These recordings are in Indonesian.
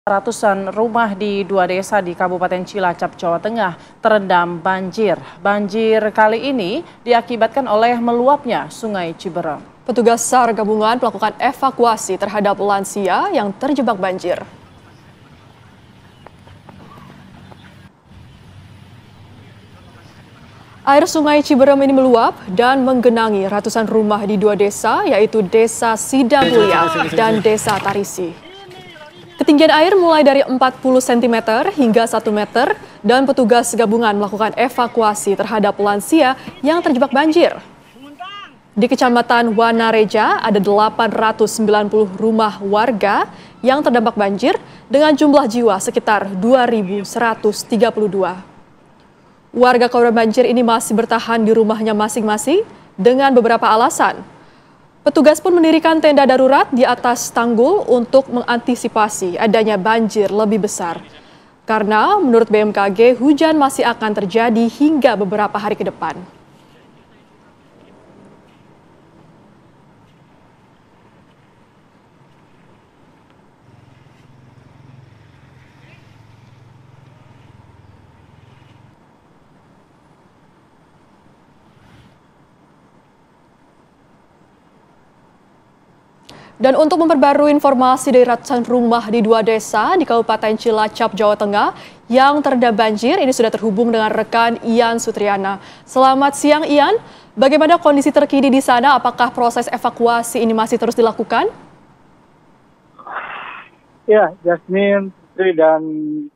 Ratusan rumah di dua desa di Kabupaten Cilacap, Jawa Tengah terendam banjir. Banjir kali ini diakibatkan oleh meluapnya Sungai Ciberem. Petugas SAR gabungan melakukan evakuasi terhadap lansia yang terjebak banjir. Air Sungai Ciberem ini meluap dan menggenangi ratusan rumah di dua desa, yaitu Desa Sidamulya dan Desa Tarisi. Ketinggian air mulai dari 40 cm hingga 1 meter dan petugas gabungan melakukan evakuasi terhadap lansia yang terjebak banjir. Di Kecamatan Wanareja ada 890 rumah warga yang terdampak banjir dengan jumlah jiwa sekitar 2.132. Warga korban banjir ini masih bertahan di rumahnya masing-masing dengan beberapa alasan. Petugas pun mendirikan tenda darurat di atas tanggul untuk mengantisipasi adanya banjir lebih besar. Karena menurut BMKG hujan masih akan terjadi hingga beberapa hari ke depan. Dan untuk memperbarui informasi dari ratusan rumah di dua desa di Kabupaten Cilacap, Jawa Tengah yang terendam banjir, ini sudah terhubung dengan rekan Ian Sutriana. Selamat siang Ian, bagaimana kondisi terkini di sana? Apakah proses evakuasi ini masih terus dilakukan? Ya, Jasmine, Putri, dan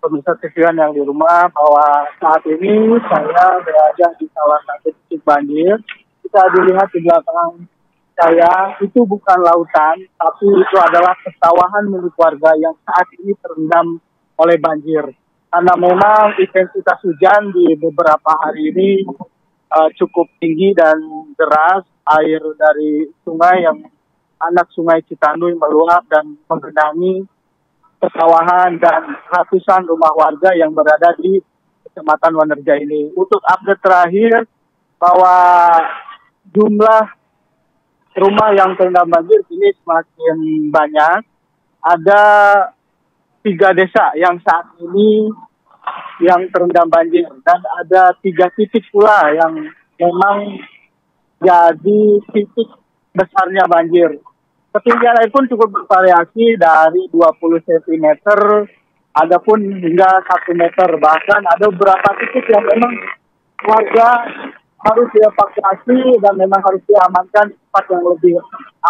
pemirsa TV yang di rumah, bahwa saat ini saya berada di salah satu titik banjir. Bisa dilihat di belakang saya, itu bukan lautan, tapi itu adalah persawahan milik warga yang saat ini terendam oleh banjir. Karena memang intensitas hujan di beberapa hari ini cukup tinggi dan deras. Air dari sungai yang anak Sungai Citanduy meluap dan menggenangi persawahan dan ratusan rumah warga yang berada di Kecamatan Wanareja ini. Untuk update terakhir, bahwa jumlah rumah yang terendam banjir ini semakin banyak. Ada 3 desa yang saat ini yang terendam banjir. Dan ada 3 titik pula yang memang jadi titik besarnya banjir. Ketinggian air pun cukup bervariasi dari 20 cm, ada pun hingga 1 meter. Bahkan ada beberapa titik yang memang warga harus dievakuasi dan memang harus diamankan di tempat yang lebih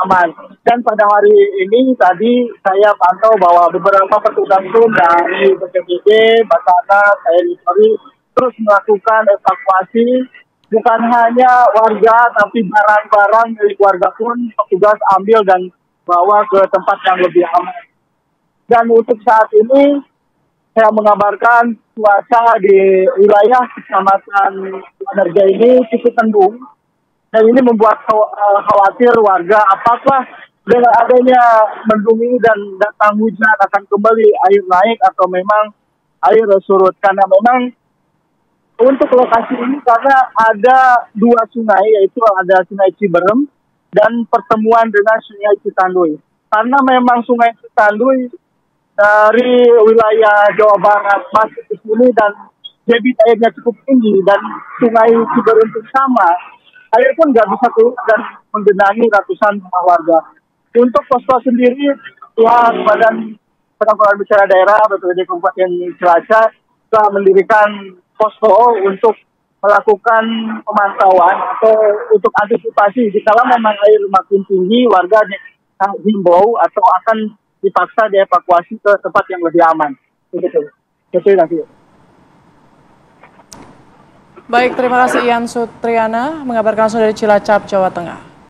aman. Dan pada hari ini tadi saya pantau bahwa beberapa petugas pun dari BPBD, Basarnas, TNI Polri terus melakukan evakuasi. Bukan hanya warga, tapi barang-barang milik warga pun petugas ambil dan bawa ke tempat yang lebih aman. Dan untuk saat ini saya mengabarkan cuaca di wilayah Kecamatan Wanareja ini cukup mendung, dan ini membuat khawatir warga apakah dengan adanya mendung ini dan datang hujan akan kembali air naik atau memang air surut. Karena memang untuk lokasi ini karena ada 2 sungai, yaitu ada Sungai Ciberem dan pertemuan dengan Sungai Citanduy. Karena memang Sungai Citanduy dari wilayah Jawa Barat masuk ke sini dan debit airnya cukup tinggi, dan Sungai Ciberem pun sama, air pun nggak bisa keluar dan menggenangi ratusan rumah warga. Untuk posko sendiri, pihak Badan Penanggulangan Bencana Daerah BPBD Kabupaten Cilacap telah mendirikan posko untuk melakukan pemantauan atau untuk antisipasi jika memang air makin tinggi, warga dihimbau atau akan dipaksa dievakuasi ke tempat yang lebih aman. Begitu. Baik, terima kasih Ian Sutriana mengabarkan langsung dari Cilacap, Jawa Tengah.